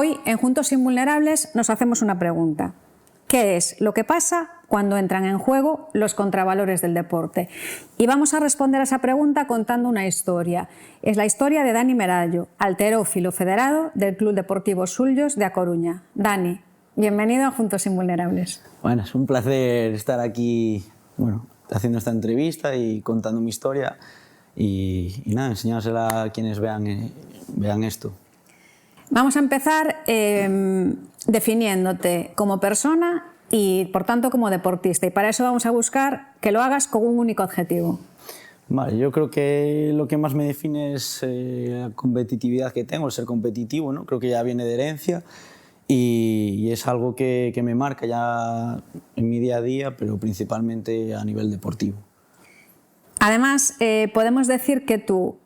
Hoy, en Juntos Invulnerables, nos hacemos una pregunta. ¿Qué es lo que pasa cuando entran en juego los contravalores del deporte? Y vamos a responder a esa pregunta contando una historia. Es la historia de Dani Merallo, halterófilo federado del Club Deportivo Sullos de A Coruña. Dani, bienvenido a Juntos Invulnerables. Bueno, es un placer estar aquí, haciendo esta entrevista y contando mi historia y nada, enseñársela a quienes vean esto. Vamos a empezar definiéndote como persona y, por tanto, como deportista. Y para eso vamos a buscar que lo hagas con un único objetivo. Vale, yo creo que lo que más me define es la competitividad que tengo, el ser competitivo, ¿no? Creo que ya viene de herencia y es algo que me marca ya en mi día a día, pero principalmente a nivel deportivo. Además, podemos decir que tú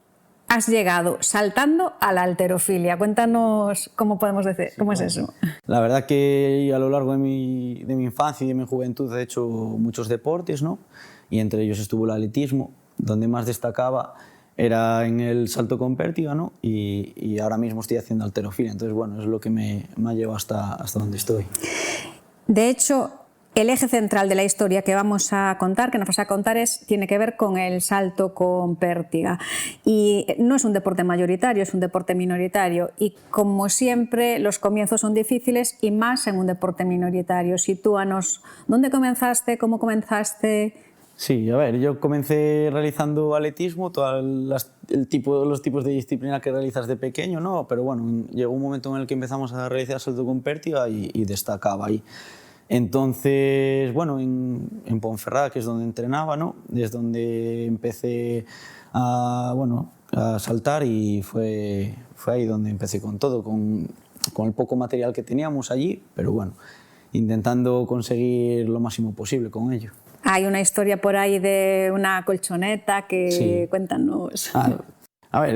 has llegado saltando a la halterofilia. Cuéntanos cómo podemos decir, cómo es eso. La verdad que a lo largo de mi infancia y de mi juventud he hecho muchos deportes, ¿no? Y entre ellos estuvo el atletismo, donde más destacaba era en el salto con pértiga, ¿no? Y ahora mismo estoy haciendo halterofilia, entonces bueno, es lo que me ha llevado hasta donde estoy. De hecho, el eje central de la historia que vamos a contar, que nos vas a contar, tiene que ver con el salto con pértiga. Y no es un deporte mayoritario, es un deporte minoritario. Y como siempre, los comienzos son difíciles y más en un deporte minoritario. Sitúanos, ¿dónde comenzaste? ¿Cómo comenzaste? Sí, a ver, yo comencé realizando atletismo, los tipos de disciplina que realizas de pequeño, ¿no? Pero bueno, llegó un momento en el que empezamos a realizar salto con pértiga y destacaba ahí. Entonces, bueno, en Ponferrada, que es donde entrenaba, ¿no? Es donde empecé a saltar y fue ahí donde empecé con todo, con el poco material que teníamos allí, pero bueno, intentando conseguir lo máximo posible con ello. Hay una historia por ahí de una colchoneta que sí. Cuéntanos. A ver,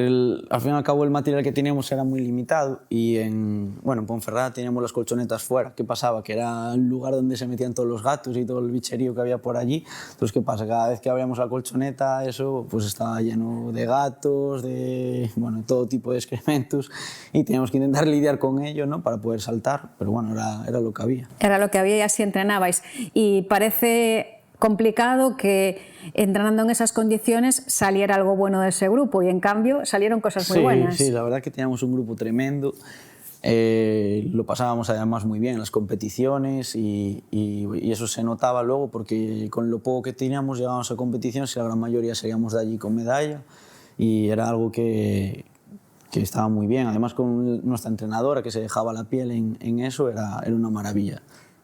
al fin y al cabo el material que teníamos era muy limitado y en Ponferrada teníamos las colchonetas fuera. ¿Qué pasaba? Que era el lugar donde se metían todos los gatos y todo el bicherío que había por allí. Entonces, ¿qué pasa? Cada vez que abríamos la colchoneta, eso pues estaba lleno de gatos, de todo tipo de excrementos y teníamos que intentar lidiar con ello, ¿no? Para poder saltar, pero bueno, era lo que había. Era lo que había y así entrenabais. Y parece complicado que entrenando en esas condiciones saliera algo bueno de ese grupo y en cambio salieron cosas muy buenas. Sí, la verdad que teníamos un grupo tremendo, lo pasábamos además muy bien en las competiciones y eso se notaba luego porque con lo poco que teníamos llegábamos a competiciones y la gran mayoría salíamos de allí con medalla y era algo que estaba muy bien, además con nuestra entrenadora que se dejaba la piel en eso era una maravilla.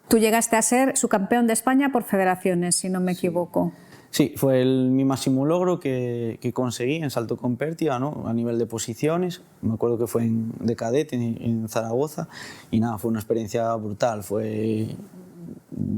Tú llegaste a ser subcampeón de España por federaciones, si no me equivoco. Sí, fue mi máximo logro que conseguí en salto con pértiga, ¿no? A nivel de posiciones. Me acuerdo que fue de cadete en Zaragoza y nada, fue una experiencia brutal.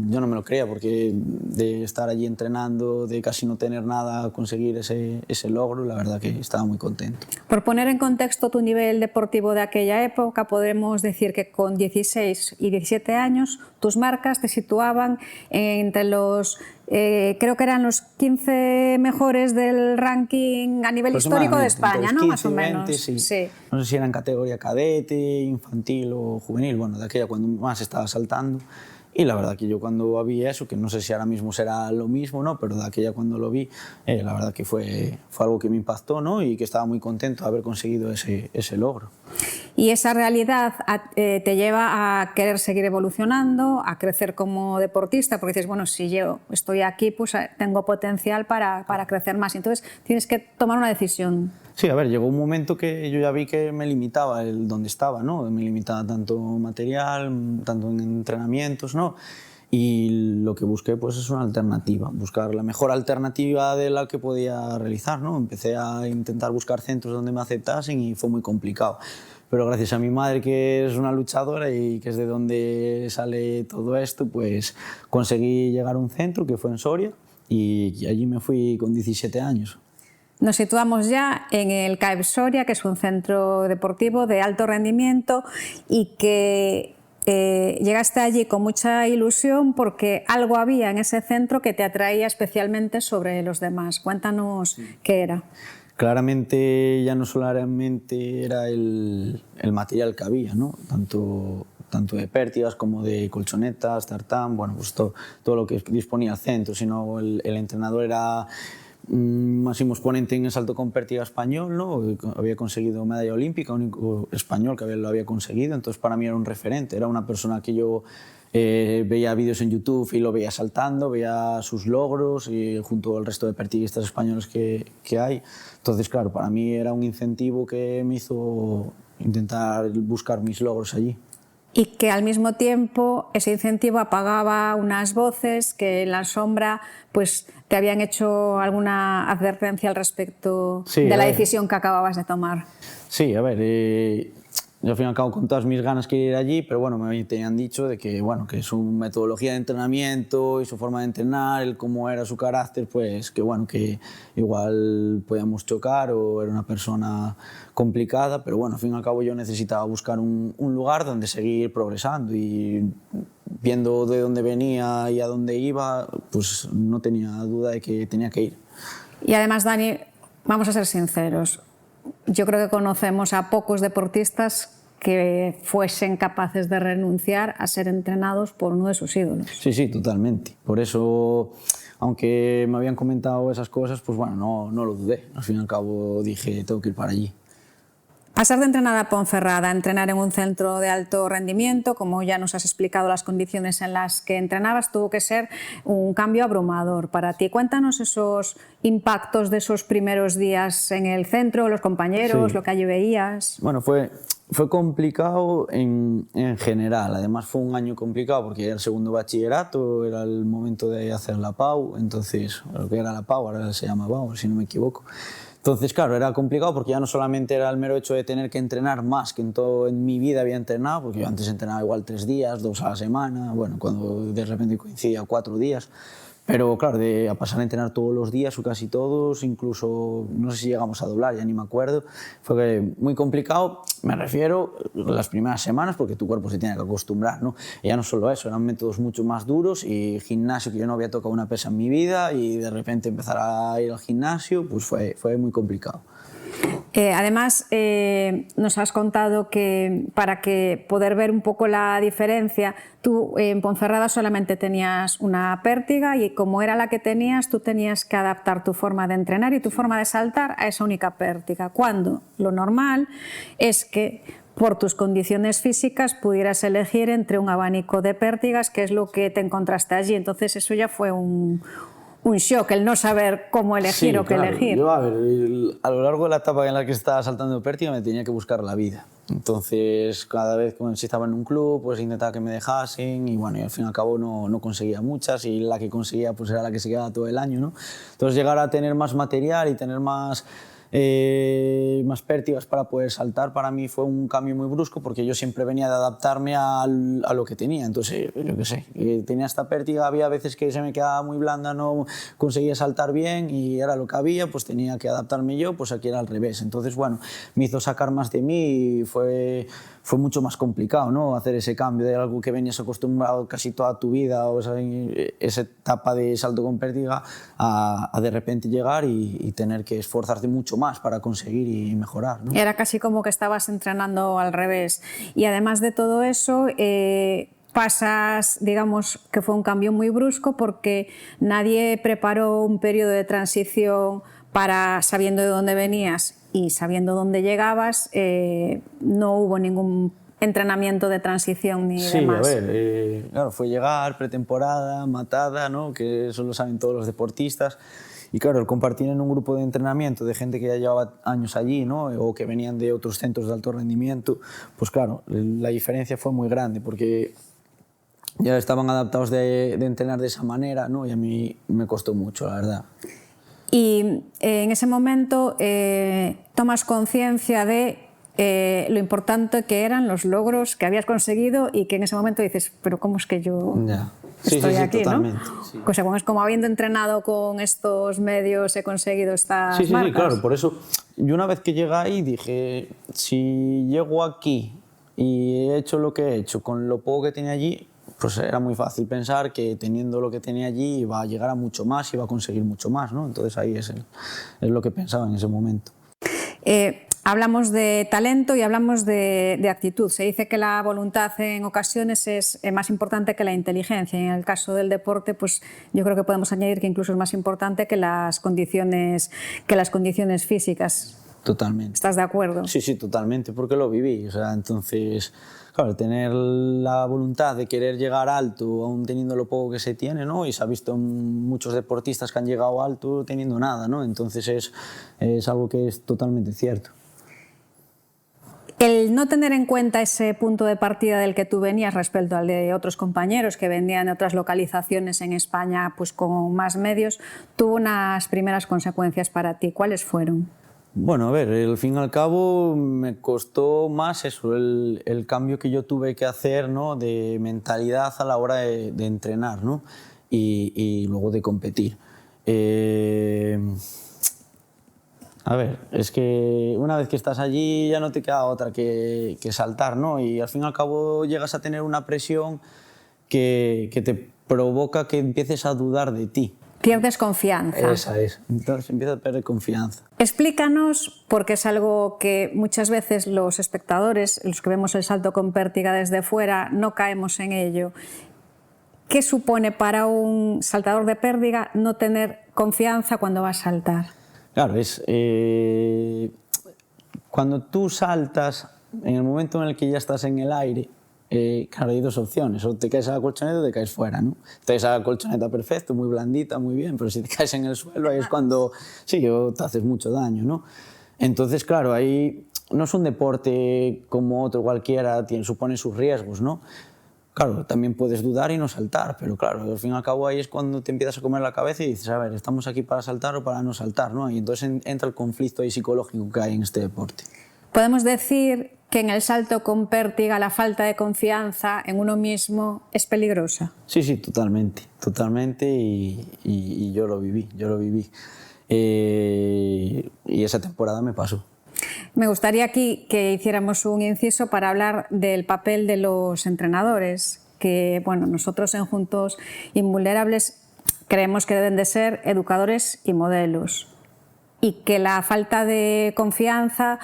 Yo no me lo creía porque de estar allí entrenando, de casi no tener nada, conseguir ese logro, la verdad que estaba muy contento. Por poner en contexto tu nivel deportivo de aquella época, podemos decir que con 16 y 17 años tus marcas te situaban entre los, creo que eran los 15 mejores del ranking a nivel histórico de España, ¿no? 15, más o menos. 20, sí. No sé si era en categoría cadete, infantil o juvenil, bueno, de aquella cuando más estaba saltando. Y la verdad que yo cuando vi eso, que no sé si ahora mismo será lo mismo, ¿no? Pero de aquella cuando lo vi, la verdad que fue algo que me impactó, ¿no? Y que estaba muy contento de haber conseguido ese logro. Y esa realidad te lleva a querer seguir evolucionando, a crecer como deportista, porque dices, bueno, si yo estoy aquí, pues tengo potencial para crecer más. Entonces tienes que tomar una decisión. Sí, a ver, llegó un momento que yo ya vi que me limitaba el donde estaba, ¿no? Me limitaba tanto material, tanto en entrenamientos, ¿no? Y lo que busqué pues es una alternativa, buscar la mejor alternativa de la que podía realizar, ¿no? Empecé a intentar buscar centros donde me aceptasen y fue muy complicado. Pero gracias a mi madre, que es una luchadora y que es de donde sale todo esto, pues conseguí llegar a un centro que fue en Soria y allí me fui con 17 años. Nos situamos ya en el CAEP Soria, que es un centro deportivo de alto rendimiento y que llegaste allí con mucha ilusión porque algo había en ese centro que te atraía especialmente sobre los demás. Cuéntanos qué era. claramente ya no solamente era el material que había, ¿no? Tanto de pértigas como de colchonetas, tartán, bueno, pues todo lo que disponía el centro, sino el entrenador era máximo exponente en el salto con pértiga español, ¿no? Había conseguido medalla olímpica, único español que lo había conseguido, entonces para mí era un referente, era una persona que yo veía vídeos en YouTube y lo veía saltando, veía sus logros y junto al resto de pertiguistas españoles que hay. Entonces, claro, para mí era un incentivo que me hizo intentar buscar mis logros allí. Y que al mismo tiempo ese incentivo apagaba unas voces que en la sombra pues, te habían hecho alguna advertencia al respecto de la decisión que acababas de tomar. Sí, a ver, yo al fin y al cabo con todas mis ganas quería ir allí, pero bueno, me tenían dicho de que, bueno, que su metodología de entrenamiento y su forma de entrenar, el cómo era su carácter, pues que bueno, que igual podíamos chocar o era una persona complicada, pero bueno, al fin y al cabo yo necesitaba buscar un lugar donde seguir progresando y viendo de dónde venía y a dónde iba, pues no tenía duda de que tenía que ir. Y además, Dani, vamos a ser sinceros, yo creo que conocemos a pocos deportistas que fuesen capaces de renunciar a ser entrenados por uno de sus ídolos. Sí, sí, totalmente. Por eso, aunque me habían comentado esas cosas, pues bueno, no lo dudé. Al fin y al cabo dije, tengo que ir para allí. Pasar de entrenar a Ponferrada a entrenar en un centro de alto rendimiento, como ya nos has explicado las condiciones en las que entrenabas, tuvo que ser un cambio abrumador para ti. Cuéntanos esos impactos de esos primeros días en el centro, los compañeros, lo que allí veías. Bueno, fue complicado en general, además fue un año complicado porque era el segundo bachillerato, era el momento de hacer la PAU, entonces, lo que era la PAU, ahora se llama PAU, si no me equivoco. Entonces, claro, era complicado porque ya no solamente era el mero hecho de tener que entrenar más que en mi vida había entrenado, porque yo antes entrenaba igual 3 días, 2 a la semana, bueno, cuando de repente coincidía 4 días, pero claro, a pasar a entrenar todos los días o casi todos, incluso no sé si llegamos a doblar, ya ni me acuerdo, fue muy complicado, me refiero las primeras semanas porque tu cuerpo se tiene que acostumbrar, ¿no? Y ya no solo eso, eran métodos mucho más duros y gimnasio, que yo no había tocado una pesa en mi vida y de repente empezar a ir al gimnasio, pues fue muy complicado. Además, nos has contado que para poder ver un poco la diferencia, tú en Ponferrada solamente tenías una pértiga y como era la que tenías, tú tenías que adaptar tu forma de entrenar y tu forma de saltar a esa única pértiga, cuando lo normal es que por tus condiciones físicas pudieras elegir entre un abanico de pértigas, que es lo que te encontraste allí. Entonces eso ya fue un shock, el no saber cómo elegir o qué elegir. Yo, a ver, a lo largo de la etapa en la que estaba saltando pértiga me tenía que buscar la vida. Entonces, cada vez que estaba en un club, pues intentaba que me dejasen y bueno, y al fin y al cabo no conseguía muchas y la que conseguía pues era la que se quedaba todo el año, ¿no? Entonces, llegar a tener más material y tener más pértigas para poder saltar, para mí fue un cambio muy brusco porque yo siempre venía de adaptarme a lo que tenía. Entonces, yo qué sé, tenía esta pértiga, había veces que se me quedaba muy blanda, no conseguía saltar bien y era lo que había, pues tenía que adaptarme yo, pues aquí era al revés. Entonces, bueno, me hizo sacar más de mí y fue mucho más complicado, ¿no? Hacer ese cambio de algo que venías acostumbrado casi toda tu vida, o sea, esa etapa de salto con pértiga, a de repente llegar y tener que esforzarte mucho más para conseguir y mejorar, ¿no? Era casi como que estabas entrenando al revés. Y además de todo eso, pasas, digamos, que fue un cambio muy brusco porque nadie preparó un periodo de transición para, sabiendo de dónde venías y sabiendo dónde llegabas, no hubo ningún entrenamiento de transición ni demás. Sí, a ver, claro, fue llegar, pretemporada, matada, ¿no? Que eso lo saben todos los deportistas. Y claro, el compartir en un grupo de entrenamiento de gente que ya llevaba años allí, ¿no? O que venían de otros centros de alto rendimiento, pues claro, la diferencia fue muy grande porque ya estaban adaptados de entrenar de esa manera, ¿no? Y a mí me costó mucho, la verdad. Y en ese momento tomas conciencia de lo importante que eran los logros que habías conseguido y que en ese momento dices, pero ¿cómo es que yo estoy aquí? Totalmente, ¿no? sí. O sea, es como habiendo entrenado con estos medios he conseguido estas marcas. Sí, claro, por eso yo una vez que llegué ahí dije, si llego aquí y he hecho lo que he hecho con lo poco que tenía allí, pues era muy fácil pensar que teniendo lo que tenía allí iba a llegar a mucho más, iba a conseguir mucho más, ¿no? Entonces ahí es lo que pensaba en ese momento. Hablamos de talento y hablamos de actitud. Se dice que la voluntad en ocasiones es más importante que la inteligencia. En el caso del deporte, pues yo creo que podemos añadir que incluso es más importante que las condiciones físicas. Totalmente. ¿Estás de acuerdo? Sí, sí, totalmente, porque lo viví. O sea, entonces, claro, tener la voluntad de querer llegar alto, aún teniendo lo poco que se tiene, ¿no? Y se ha visto muchos deportistas que han llegado alto teniendo nada, ¿no? Entonces es algo que es totalmente cierto. El no tener en cuenta ese punto de partida del que tú venías respecto al de otros compañeros que venían de otras localizaciones en España pues con más medios, tuvo unas primeras consecuencias para ti. ¿Cuáles fueron? Bueno, a ver, al fin y al cabo me costó más eso, el cambio que yo tuve que hacer, ¿no? De mentalidad a la hora de entrenar, ¿no? Y luego de competir. A ver, es que una vez que estás allí ya no te queda otra que saltar, ¿no? Y al fin y al cabo llegas a tener una presión que te provoca que empieces a dudar de ti. Pierdes confianza. Esa es. Entonces empiezas a perder confianza. Explícanos, porque es algo que muchas veces los espectadores, los que vemos el salto con pértiga desde fuera, no caemos en ello. ¿Qué supone para un saltador de pértiga no tener confianza cuando va a saltar? Claro, cuando tú saltas, en el momento en el que ya estás en el aire, claro, hay dos opciones, o te caes a la colchoneta o te caes fuera, ¿no? Te caes a la colchoneta perfecto, muy blandita, muy bien, pero si te caes en el suelo ahí es cuando sí, te haces mucho daño, ¿no? Entonces, claro, ahí no es un deporte como otro cualquiera, supone sus riesgos, ¿no? Claro, también puedes dudar y no saltar, pero claro, al fin y al cabo ahí es cuando te empiezas a comer la cabeza y dices, a ver, ¿estamos aquí para saltar o para no saltar, ¿no? Y entonces entra el conflicto ahí psicológico que hay en este deporte. Podemos decir que en el salto con pértiga la falta de confianza en uno mismo es peligrosa. Sí, sí, totalmente, totalmente y yo lo viví. Y esa temporada me pasó. Me gustaría aquí que hiciéramos un inciso para hablar del papel de los entrenadores, que bueno, nosotros en Juntos Invulnerables creemos que deben de ser educadores y modelos, y que la falta de confianza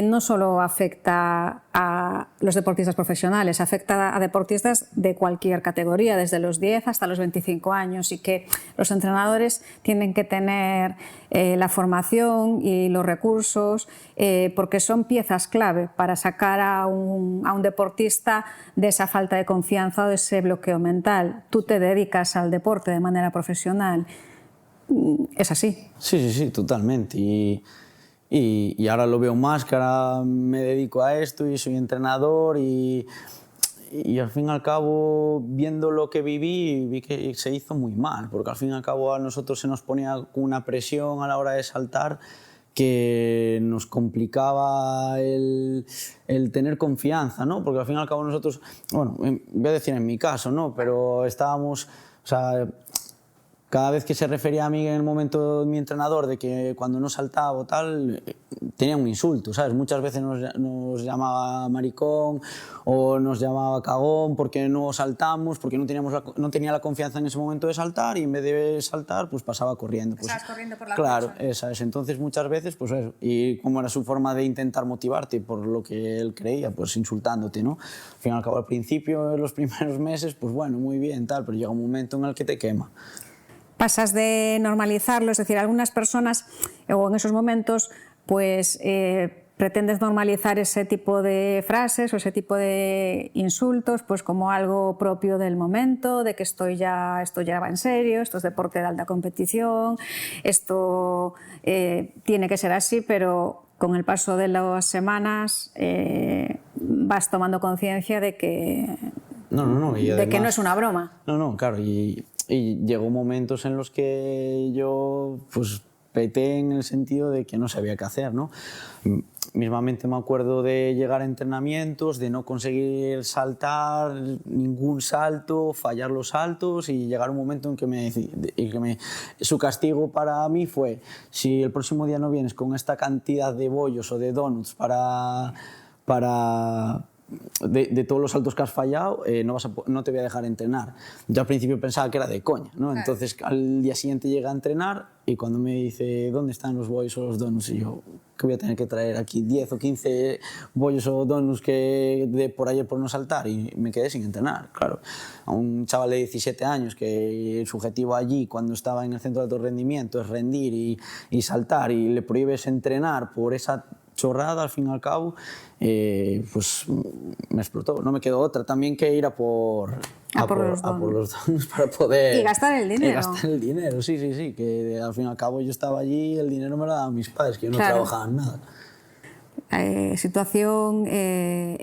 no solo afecta a los deportistas profesionales, afecta a deportistas de cualquier categoría, desde los 10 hasta los 25 años, y que los entrenadores tienen que tener la formación y los recursos porque son piezas clave para sacar a un deportista de esa falta de confianza o de ese bloqueo mental. Tú te dedicas al deporte de manera profesional. Es así. Sí, totalmente. Y ahora lo veo más, que ahora me dedico a esto y soy entrenador y al fin y al cabo, viendo lo que vi que se hizo muy mal, porque al fin y al cabo a nosotros se nos ponía una presión a la hora de saltar que nos complicaba el tener confianza, ¿no? Porque al fin y al cabo nosotros, bueno, voy a decir en mi caso, ¿no? Pero estábamos, o sea, cada vez que se refería a mí en el momento de mi entrenador de que cuando no saltaba o tal, tenía un insulto, ¿sabes? Muchas veces nos llamaba maricón o nos llamaba cagón porque no saltamos, porque no tenía la confianza en ese momento de saltar y en vez de saltar, pues pasaba corriendo. Pues, estabas corriendo por la claro, cosa. esa es. Entonces muchas veces, pues eso. Y como era su forma de intentar motivarte por lo que él creía, pues insultándote, ¿no? Al fin y al cabo, al principio, en los primeros meses, pues bueno, muy bien, tal, pero llega un momento en el que te quema. Pasas de normalizarlo, es decir, algunas personas, o en esos momentos, pues pretendes normalizar ese tipo de frases o ese tipo de insultos pues como algo propio del momento, de que esto ya va en serio, esto es deporte de alta competición, esto tiene que ser así, pero con el paso de las semanas vas tomando conciencia de que, de que no es una broma. No, claro, y llegó momentos en los que yo pues peté en el sentido de que no sabía qué hacer, ¿no? Mismamente me acuerdo de llegar a entrenamientos, de no conseguir saltar ningún salto, fallar los saltos y llegar un momento en que su castigo para mí fue: si el próximo día no vienes con esta cantidad de bollos o de donuts para de todos los saltos que has fallado, no te voy a dejar entrenar. Yo al principio pensaba que era de coña, ¿no? Entonces al día siguiente llegué a entrenar y cuando me dice ¿dónde están los bollos o los donuts? Y yo, que voy a tener que traer aquí 10 o 15 bollos o donuts que de por ayer por no saltar, y me quedé sin entrenar, claro. A un chaval de 17 años que su objetivo allí cuando estaba en el centro de alto rendimiento es rendir y saltar, y le prohíbes entrenar por esa chorrada, al fin y al cabo, pues me explotó. No me quedó otra también que ir a por los donuts para poder... Y gastar el dinero. Y gastar el dinero, sí, sí, sí. Que al fin y al cabo yo estaba allí y el dinero me lo daban mis padres, que yo no trabajaba en nada. Situación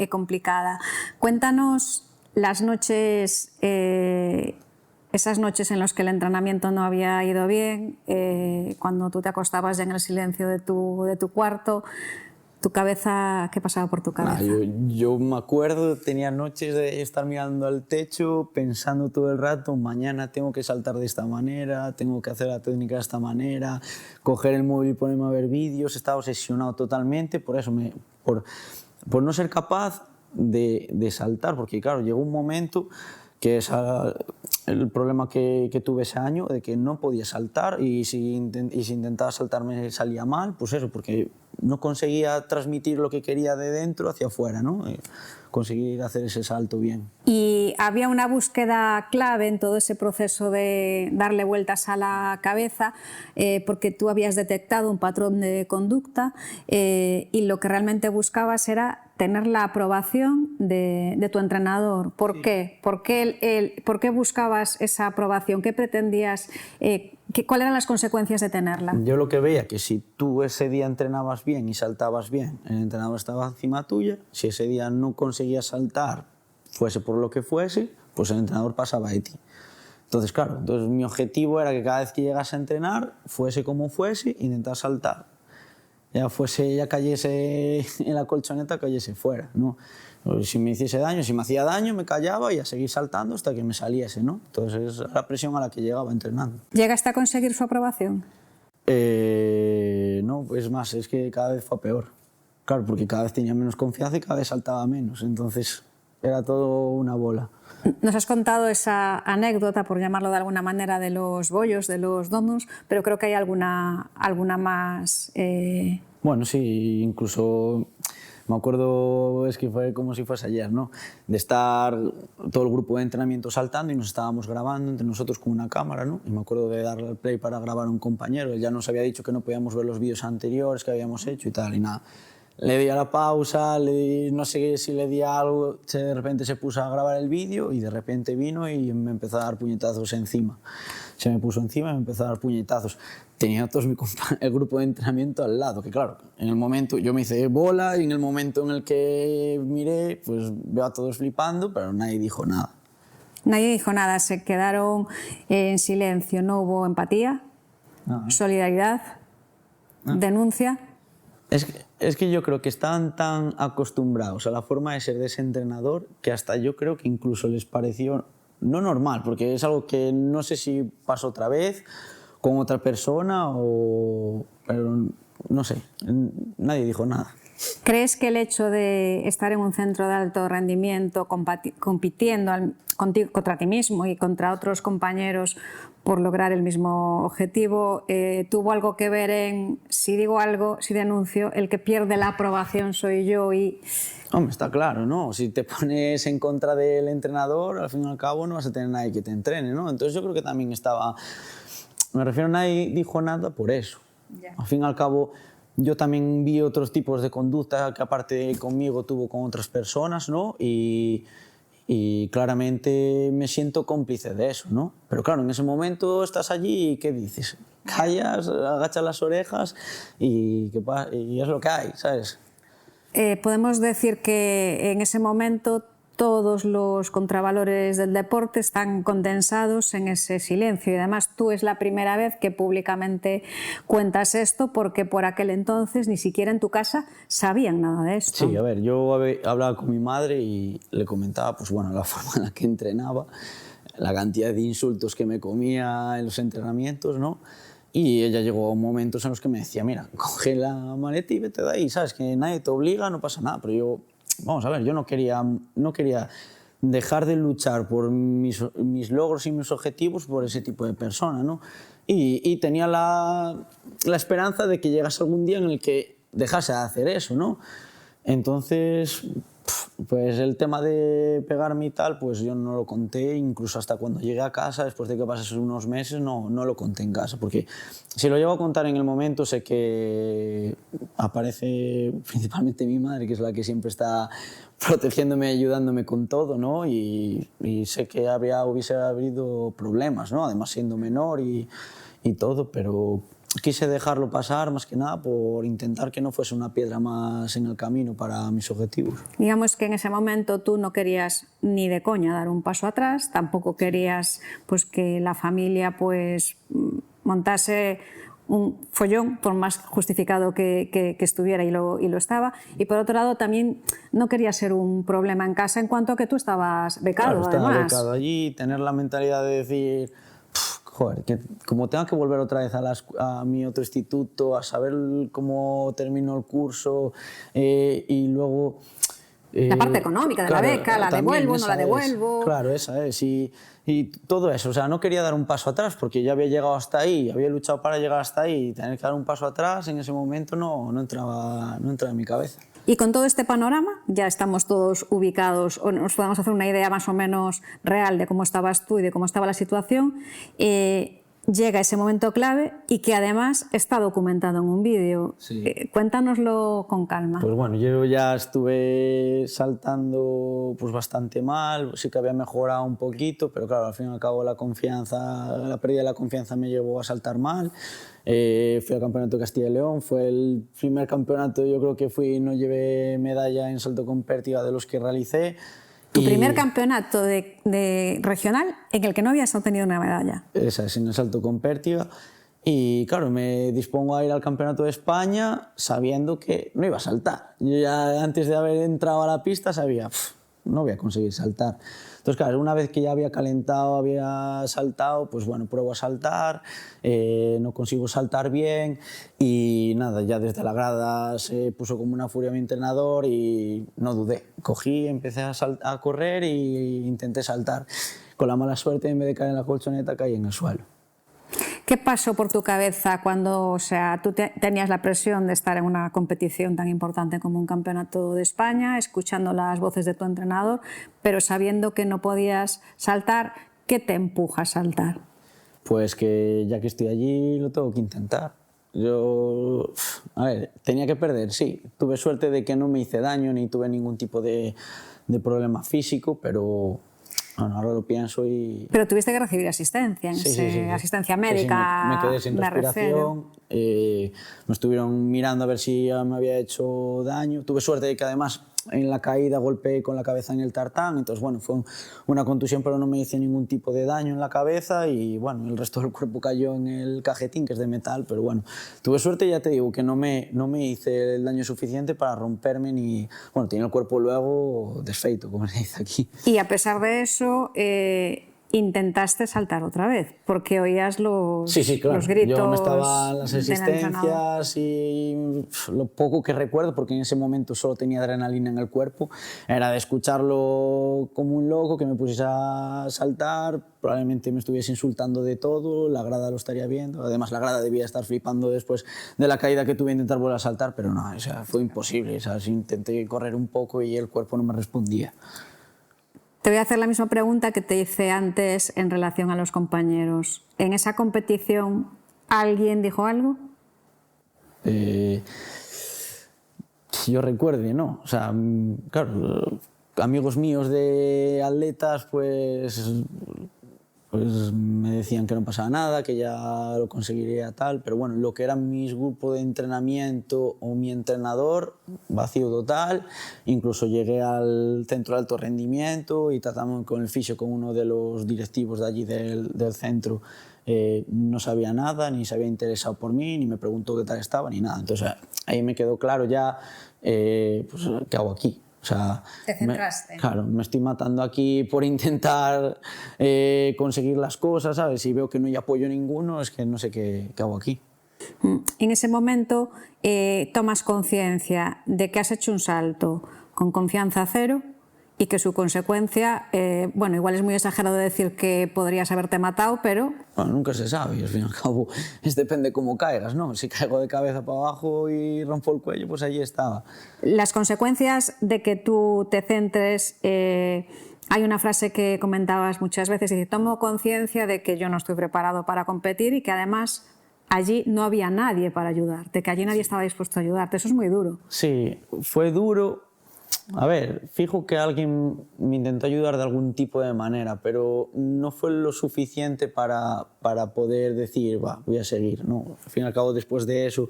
complicada. Cuéntanos las noches... esas noches en las que el entrenamiento no había ido bien, cuando tú te acostabas ya en el silencio de tu cuarto, tu cabeza, ¿qué pasaba por tu cabeza? Yo me acuerdo, tenía noches de estar mirando al techo, pensando todo el rato, mañana tengo que saltar de esta manera, tengo que hacer la técnica de esta manera, coger el móvil y ponerme a ver vídeos. Estaba obsesionado totalmente por eso, por no ser capaz de saltar, porque claro, llegó un momento que es el problema que tuve ese año, de que no podía saltar, y si intentaba saltar me salía mal, pues eso, porque no conseguía transmitir lo que quería de dentro hacia afuera, ¿no? Conseguir hacer ese salto bien. Y había una búsqueda clave en todo ese proceso de darle vueltas a la cabeza, porque tú habías detectado un patrón de conducta, y lo que realmente buscabas era tener la aprobación de tu entrenador. ¿Por qué? ¿Por qué buscabas esa aprobación? ¿Qué pretendías? ¿Cuáles eran las consecuencias de tenerla? Yo lo que veía, que si tú ese día entrenabas bien y saltabas bien, el entrenador estaba encima tuya. Si ese día no conseguías saltar, fuese por lo que fuese, pues el entrenador pasaba de ti. Entonces, claro, mi objetivo era que cada vez que llegase a entrenar, fuese como fuese, intentar saltar. Ya cayese en la colchoneta, cayese fuera, ¿no? Si me hiciese daño, si me hacía daño, me callaba y a seguir saltando hasta que me saliese, ¿no? Entonces, esa es la presión a la que llegaba entrenando. ¿Llegaste a conseguir su aprobación? No, es más, es que cada vez fue peor. Claro, porque cada vez tenía menos confianza y cada vez saltaba menos. Entonces, era todo una bola. Nos has contado esa anécdota, por llamarlo de alguna manera, de los bollos, de los donuts, pero creo que hay alguna más... Bueno, sí, incluso me acuerdo, es que fue como si fuese ayer, ¿no? De estar todo el grupo de entrenamiento saltando y nos estábamos grabando entre nosotros con una cámara, ¿no? Y me acuerdo de darle al play para grabar a un compañero. Él ya nos había dicho que no podíamos ver los vídeos anteriores que habíamos hecho y tal, y nada. Le di a la pausa, no sé si le di algo, de repente se puso a grabar el vídeo y de repente vino y me empezó a dar puñetazos encima. Se me puso encima y me empezó a dar puñetazos. Tenía todo el grupo de entrenamiento al lado, que claro, en el momento yo me hice bola y en el momento en el que miré, pues veo a todos flipando, pero nadie dijo nada. Nadie dijo nada, se quedaron en silencio, no hubo empatía, solidaridad, denuncia. Es que yo creo que estaban tan acostumbrados a la forma de ser de ese entrenador que hasta yo creo que incluso les pareció no normal, porque es algo que no sé si pasó otra vez con otra persona pero no sé, nadie dijo nada. ¿Crees que el hecho de estar en un centro de alto rendimiento compitiendo contra ti mismo y contra otros compañeros por lograr el mismo objetivo tuvo algo que ver en, si digo algo, si denuncio, el que pierde la aprobación soy yo y... Hombre, está claro, ¿no? Si te pones en contra del entrenador, al fin y al cabo no vas a tener nadie que te entrene, ¿no? Entonces yo creo que también estaba... Me refiero, nadie dijo nada por eso. Yeah. Al fin y al cabo, yo también vi otros tipos de conducta que aparte conmigo tuvo con otras personas, ¿no? Y claramente me siento cómplice de eso, ¿no? Pero claro, en ese momento estás allí y ¿qué dices? Callas, agachas las orejas y es lo que hay, ¿sabes? Podemos decir que en ese momento todos los contravalores del deporte están condensados en ese silencio y además tú es la primera vez que públicamente cuentas esto porque por aquel entonces ni siquiera en tu casa sabían nada de esto. Sí, a ver, yo hablaba con mi madre y le comentaba pues bueno, la forma en la que entrenaba, la cantidad de insultos que me comía en los entrenamientos, ¿no? Y ella llegó a momentos en los que me decía, mira, coge la maleta y vete de ahí, ¿sabes? Que nadie te obliga, no pasa nada, pero yo vamos a ver, yo no quería dejar de luchar por mis logros y mis objetivos por ese tipo de persona, ¿no? Y tenía la esperanza de que llegase algún día en el que dejase de hacer eso, ¿no? Entonces, pues el tema de pegarme y tal, pues yo no lo conté, incluso hasta cuando llegué a casa, después de que pasasen unos meses, no lo conté en casa, porque si lo llego a contar en el momento sé que aparece principalmente mi madre, que es la que siempre está protegiéndome, ayudándome con todo, ¿no? Y sé que hubiese habido problemas, ¿no? Además siendo menor y todo, pero quise dejarlo pasar más que nada por intentar que no fuese una piedra más en el camino para mis objetivos. Digamos que en ese momento tú no querías ni de coña dar un paso atrás, tampoco querías pues, que la familia pues, montase un follón, por más justificado que estuviera y lo estaba, y por otro lado también no quería ser un problema en casa en cuanto a que tú estabas becado, claro, estaba además. becado allí, tener la mentalidad de decir, joder, que como tenga que volver otra vez a mi otro instituto, a saber cómo termino el curso y luego... la parte económica de la beca, la devuelvo, no la devuelvo... Claro, esa es. Y todo eso, o sea, no quería dar un paso atrás porque ya había llegado hasta ahí, había luchado para llegar hasta ahí y tener que dar un paso atrás en ese momento no entraba en mi cabeza. Y con todo este panorama, ya estamos todos ubicados, o nos podemos hacer una idea más o menos real de cómo estabas tú y de cómo estaba la situación, llega ese momento clave y que además está documentado en un vídeo. Sí. Cuéntanoslo con calma. Pues bueno, yo ya estuve saltando pues bastante mal, sí que había mejorado un poquito, pero claro, al fin y al cabo la pérdida de la confianza me llevó a saltar mal. Fui al campeonato de Castilla y León, fue el primer campeonato, yo creo que fui y no llevé medalla en salto con pértiga de los que realicé. Tu primer campeonato de regional en el que no habías obtenido una medalla. Esa es, en el salto con pértiga. Y claro, me dispongo a ir al Campeonato de España sabiendo que no iba a saltar. Yo ya antes de haber entrado a la pista sabía, no voy a conseguir saltar. Entonces, claro, una vez que ya había calentado, había saltado, pues bueno, pruebo a saltar, no consigo saltar bien y nada, ya desde la grada se puso como una furia mi entrenador y no dudé. Cogí, empecé a correr e intenté saltar. Con la mala suerte, en vez de caer en la colchoneta, caí en el suelo. ¿Qué pasó por tu cabeza cuando, o sea, tú tenías la presión de estar en una competición tan importante como un campeonato de España, escuchando las voces de tu entrenador, pero sabiendo que no podías saltar? ¿Qué te empuja a saltar? Pues que ya que estoy allí lo tengo que intentar. Yo, a ver, tenía que perder, sí. Tuve suerte de que no me hice daño ni tuve ningún tipo de problema físico, pero... Bueno, ahora lo pienso y... Pero tuviste que recibir asistencia, asistencia médica. Sí, me quedé sin respiración, me estuvieron mirando a ver si me había hecho daño. Tuve suerte de que además en la caída golpeé con la cabeza en el tartán, entonces bueno, fue una contusión pero no me hice ningún tipo de daño en la cabeza y bueno, el resto del cuerpo cayó en el cajetín, que es de metal, pero bueno, tuve suerte y ya te digo que no me hice el daño suficiente para romperme ni... Bueno, tenía el cuerpo luego desfeito, como se dice aquí. Y a pesar de eso... intentaste saltar otra vez, porque oías los gritos. Yo me estaba en las asistencias y lo poco que recuerdo, porque en ese momento solo tenía adrenalina en el cuerpo, era de escucharlo como un loco, que me pusiese a saltar, probablemente me estuviese insultando de todo, la grada lo estaría viendo, además la grada debía estar flipando después de la caída que tuve a intentar volver a saltar, pero no, o sea, fue imposible, o sea, intenté correr un poco y el cuerpo no me respondía. Te voy a hacer la misma pregunta que te hice antes en relación a los compañeros. ¿En esa competición alguien dijo algo? Yo recuerde, ¿no? O sea, claro, amigos míos de atletas, pues me decían que no pasaba nada, que ya lo conseguiría tal, pero bueno, lo que era mi grupo de entrenamiento o mi entrenador, vacío total. Incluso llegué al centro de alto rendimiento y tratamos con el fisio, con uno de los directivos de allí del centro. No sabía nada, ni se había interesado por mí, ni me preguntó qué tal estaba, ni nada. Entonces ahí me quedó claro ya, pues, ¿qué hago aquí? O sea, te centraste. Claro, me estoy matando aquí por intentar conseguir las cosas, ¿sabes? Si veo que no hay apoyo ninguno, es que no sé qué hago aquí. En ese momento tomas conciencia de que has hecho un salto con confianza cero y que su consecuencia, bueno, igual es muy exagerado decir que podrías haberte matado, pero... Bueno, nunca se sabe, y al fin y al cabo depende cómo caigas, ¿no? Si caigo de cabeza para abajo y rompo el cuello, pues allí estaba. Las consecuencias de que tú te centres... hay una frase que comentabas muchas veces, dice, tomo conciencia de que yo no estoy preparado para competir y que además allí no había nadie para ayudarte, que allí nadie estaba dispuesto a ayudarte. Eso es muy duro. Sí, fue duro. A ver, fijo que alguien me intentó ayudar de algún tipo de manera, pero no fue lo suficiente para poder decir, va, voy a seguir, ¿no? Al fin y al cabo, después de eso,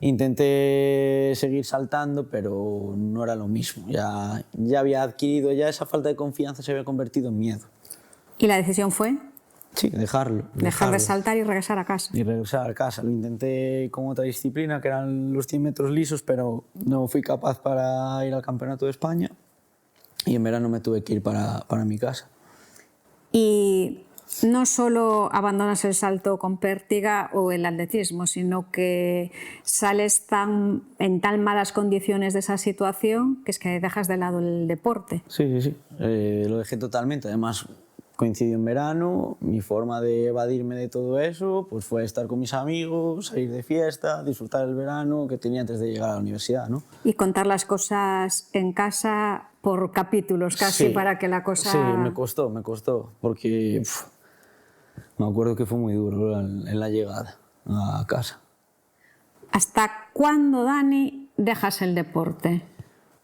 intenté seguir saltando, pero no era lo mismo. Ya había adquirido, ya esa falta de confianza se había convertido en miedo. ¿Y la decisión fue? Sí, dejarlo. Dejar de saltar y regresar a casa. Y regresar a casa. Lo intenté con otra disciplina, que eran los 100 metros lisos, pero no fui capaz para ir al Campeonato de España. Y en verano me tuve que ir para mi casa. Y no solo abandonas el salto con pértiga o el atletismo, sino que sales en tan malas condiciones de esa situación que es que dejas de lado el deporte. Sí. Lo dejé totalmente. Además, coincidió en verano, mi forma de evadirme de todo eso pues fue estar con mis amigos, salir de fiesta, disfrutar el verano que tenía antes de llegar a la universidad, ¿no? Y contar las cosas en casa por capítulos casi, sí, para que la cosa... Sí, me costó, porque me acuerdo que fue muy duro en la llegada a casa. ¿Hasta cuándo, Dani, dejas el deporte?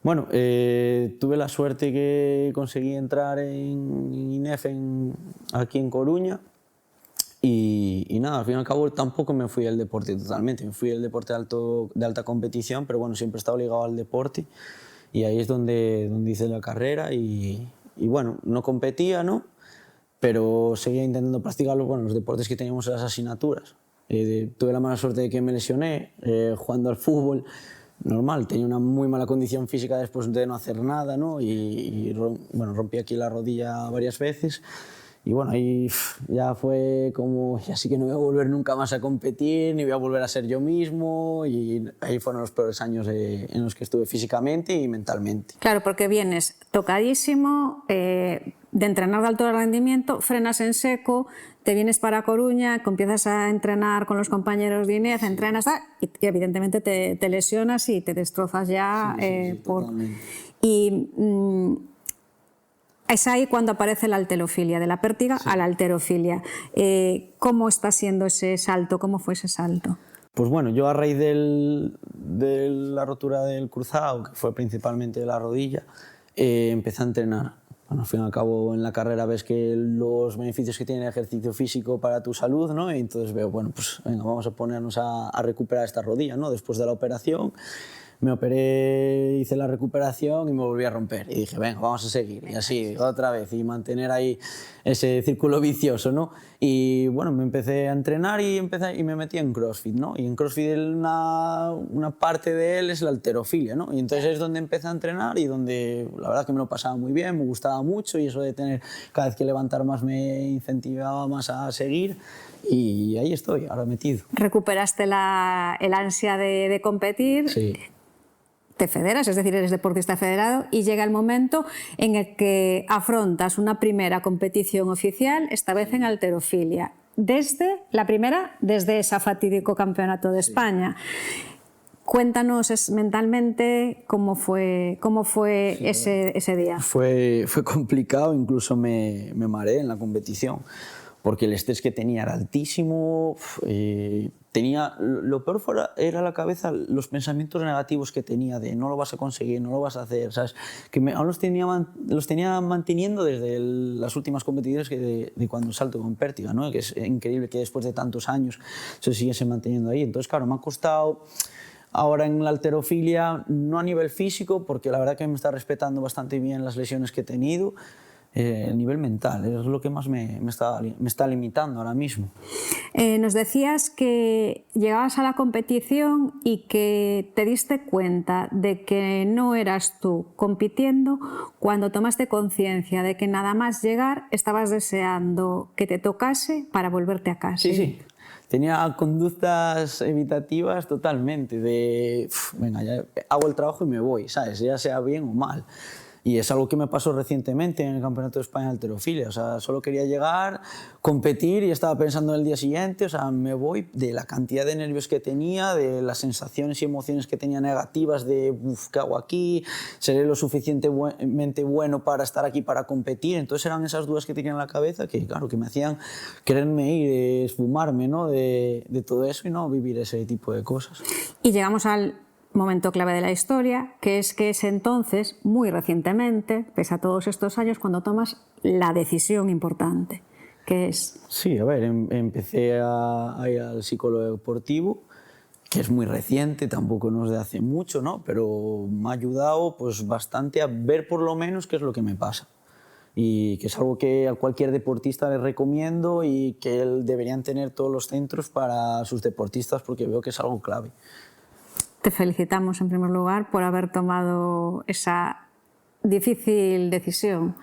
Bueno, tuve la suerte que conseguí entrar en INEF aquí en Coruña y nada, al fin y al cabo tampoco me fui al deporte totalmente, me fui al deporte de alta competición, pero bueno, siempre he estado ligado al deporte y ahí es donde hice la carrera y bueno, no competía, ¿no? Pero seguía intentando practicar los deportes que teníamos en las asignaturas. Tuve la mala suerte de que me lesioné jugando al fútbol. Normal, tenía una muy mala condición física después de no hacer nada, ¿no? Bueno, rompí aquí la rodilla varias veces y bueno, ahí ya fue como, ya sí que no voy a volver nunca más a competir, ni voy a volver a ser yo mismo y ahí fueron los peores años en los que estuve físicamente y mentalmente. Claro, porque vienes tocadísimo, de entrenar de alto rendimiento, frenas en seco, te vienes para Coruña, empiezas a entrenar con los compañeros de INEF, entrenas y evidentemente te lesionas y te destrozas ya. Y es ahí cuando aparece la halterofilia, de la pértiga a la halterofilia. ¿Cómo está siendo ese salto? ¿Cómo fue ese salto? Pues bueno, yo a raíz de la rotura del cruzado, que fue principalmente de la rodilla, empecé a entrenar. Bueno, al fin y al cabo en la carrera ves que los beneficios que tiene el ejercicio físico para tu salud, ¿no? Y entonces veo, bueno, pues venga, vamos a ponernos a recuperar esta rodilla, ¿no? Después de la operación me operé, hice la recuperación y me volví a romper. Y dije, venga, vamos a seguir. Y así, otra vez, y mantener ahí ese círculo vicioso, ¿no? Y bueno, me empecé a entrenar y me metí en CrossFit, ¿no? Y en CrossFit una parte de él es la halterofilia, ¿no? Y entonces es donde empecé a entrenar y donde la verdad que me lo pasaba muy bien, me gustaba mucho y eso de tener cada vez que levantar más me incentivaba más a seguir. Y ahí estoy, ahora metido. Recuperaste el ansia de competir. Sí. Te federas, es decir, eres deportista federado y llega el momento en el que afrontas una primera competición oficial, esta vez en halterofilia. Desde ese fatídico campeonato de España. Cuéntanos mentalmente cómo fue ese día. Fue complicado, incluso me mareé en la competición, porque el estrés que tenía era altísimo. Lo peor era la cabeza, los pensamientos negativos que tenía de no lo vas a conseguir, no lo vas a hacer, ¿sabes? Que aún los tenía manteniendo desde las últimas competiciones de cuando salto con pértiga, ¿no? Que es increíble que después de tantos años se siguiese manteniendo ahí. Entonces, claro, me ha costado ahora en la halterofilia, no a nivel físico, porque la verdad que me está respetando bastante bien las lesiones que he tenido. El nivel mental es lo que más me está limitando ahora mismo. Nos decías que llegabas a la competición y que te diste cuenta de que no eras tú compitiendo cuando tomaste conciencia de que nada más llegar estabas deseando que te tocase para volverte a casa. Sí. tenía conductas evitativas totalmente, de, venga, ya hago el trabajo y me voy, ¿sabes? Ya sea bien o mal. Y es algo que me pasó recientemente en el Campeonato de España de Halterofilia. O sea, solo quería llegar, competir y estaba pensando en el día siguiente. O sea, me voy de la cantidad de nervios que tenía, de las sensaciones y emociones que tenía negativas de, uff, ¿qué hago aquí? ¿Seré lo suficientemente bueno para estar aquí, para competir? Entonces eran esas dudas que tenía en la cabeza que, claro, que me hacían quererme ir, esfumarme, ¿no? de todo eso y no vivir ese tipo de cosas. Y llegamos al momento clave de la historia, que es entonces, muy recientemente, pese a todos estos años, cuando tomas la decisión importante, que es... Sí, a ver, empecé a ir al psicólogo deportivo, que es muy reciente, tampoco nos de hace mucho, ¿no? Pero me ha ayudado pues, bastante a ver por lo menos qué es lo que me pasa. Y que es algo que a cualquier deportista les recomiendo y que deberían tener todos los centros para sus deportistas porque veo que es algo clave. Te felicitamos en primer lugar por haber tomado esa difícil decisión.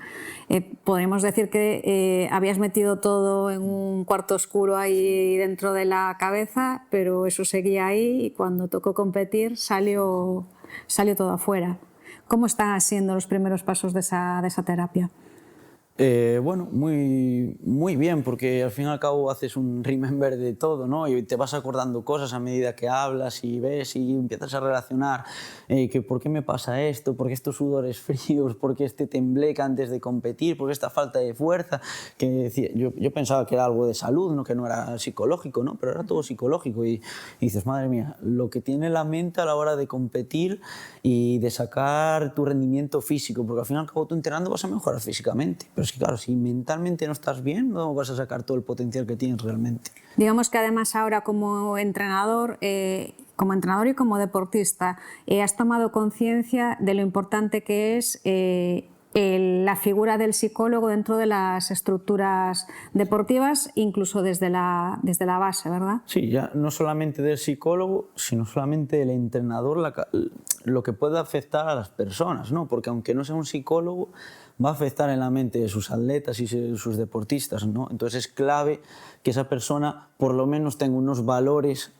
Podríamos decir que habías metido todo en un cuarto oscuro ahí dentro de la cabeza, pero eso seguía ahí y cuando tocó competir salió todo afuera. ¿Cómo están siendo los primeros pasos de esa terapia? Bueno, muy bien, porque al fin y al cabo haces un remember de todo, ¿no? Y te vas acordando cosas a medida que hablas y ves y empiezas a relacionar que por qué me pasa esto, por qué estos sudores fríos, por qué este tembleque antes de competir, por qué esta falta de fuerza. Que yo pensaba que era algo de salud, ¿no? Que no era psicológico, ¿no? Pero era todo psicológico y dices, madre mía, lo que tiene la mente a la hora de competir y de sacar tu rendimiento físico, porque al fin y al cabo tú entrenando vas a mejorar físicamente, pero es que claro, si mentalmente no estás bien, no vas a sacar todo el potencial que tienes realmente. Digamos que además ahora como entrenador y como deportista has tomado conciencia de lo importante que es la figura del psicólogo dentro de las estructuras deportivas, incluso desde la base, ¿verdad? Sí, ya no solamente del psicólogo, sino solamente del entrenador, lo que puede afectar a las personas, ¿no? Porque aunque no sea un psicólogo, va a afectar en la mente de sus atletas y sus deportistas, ¿no? Entonces es clave que esa persona por lo menos tenga unos valores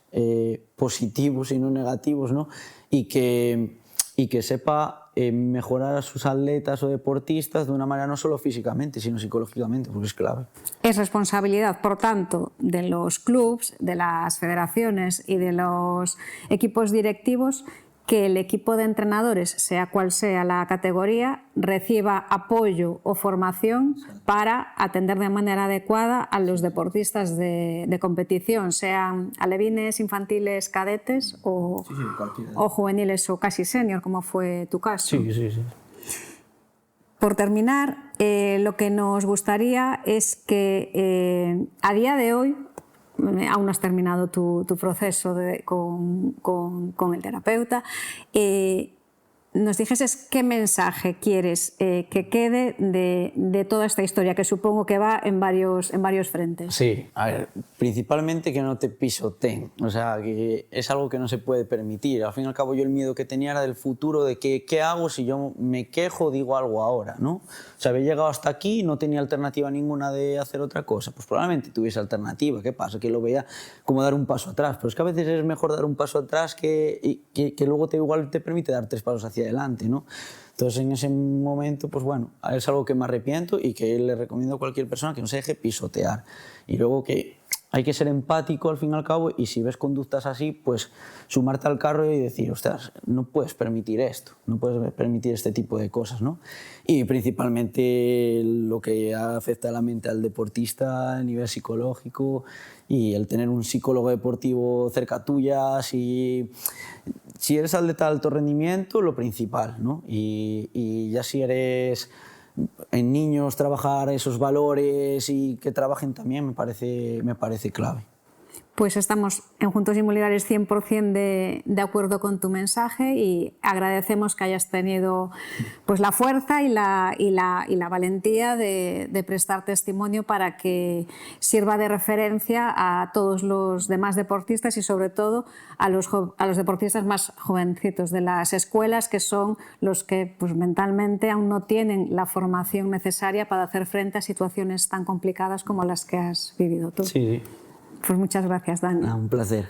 positivos y no negativos, ¿no? Y que sepa mejorar a sus atletas o deportistas de una manera no solo físicamente, sino psicológicamente, porque es clave. Es responsabilidad, por tanto, de los clubs, de las federaciones y de los equipos directivos que el equipo de entrenadores, sea cual sea la categoría, reciba apoyo o formación para atender de manera adecuada a los deportistas de competición, sean alevines, infantiles, cadetes o juveniles o casi senior, como fue tu caso. Sí. Por terminar, lo que nos gustaría es que a día de hoy, aún no has terminado tu proceso con el terapeuta, nos dijeses qué mensaje quieres que quede de toda esta historia, que supongo que va en varios frentes. Sí, a ver, principalmente que no te pisoteen, o sea, que es algo que no se puede permitir. Al fin y al cabo yo el miedo que tenía era del futuro, de que, qué hago si yo me quejo, digo algo ahora, ¿no? O sea, había llegado hasta aquí, no tenía alternativa ninguna de hacer otra cosa, pues probablemente tuviese alternativa. ¿Qué pasa? Que lo veía como dar un paso atrás, pero es que a veces es mejor dar un paso atrás que luego igual te permite dar 3 pasos hacia adelante, ¿no? Entonces en ese momento, pues bueno, es algo que me arrepiento y que le recomiendo a cualquier persona que no se deje pisotear. Y luego que hay que ser empático al fin y al cabo y si ves conductas así, pues sumarte al carro y decir, ostras, no puedes permitir esto, no puedes permitir este tipo de cosas, ¿no? Y principalmente lo que afecta a la mente al deportista a nivel psicológico y el tener un psicólogo deportivo cerca tuya, si eres atleta de alto rendimiento, lo principal, ¿no? Y ya si eres en niños, trabajar esos valores y que trabajen también me parece clave. Pues estamos en Juntos y Molidares 100% de acuerdo con tu mensaje y agradecemos que hayas tenido pues, la fuerza y la valentía de prestar testimonio para que sirva de referencia a todos los demás deportistas y sobre todo a los deportistas más jovencitos de las escuelas, que son los que pues, mentalmente aún no tienen la formación necesaria para hacer frente a situaciones tan complicadas como las que has vivido tú. Sí. Pues muchas gracias, Dani. Un placer.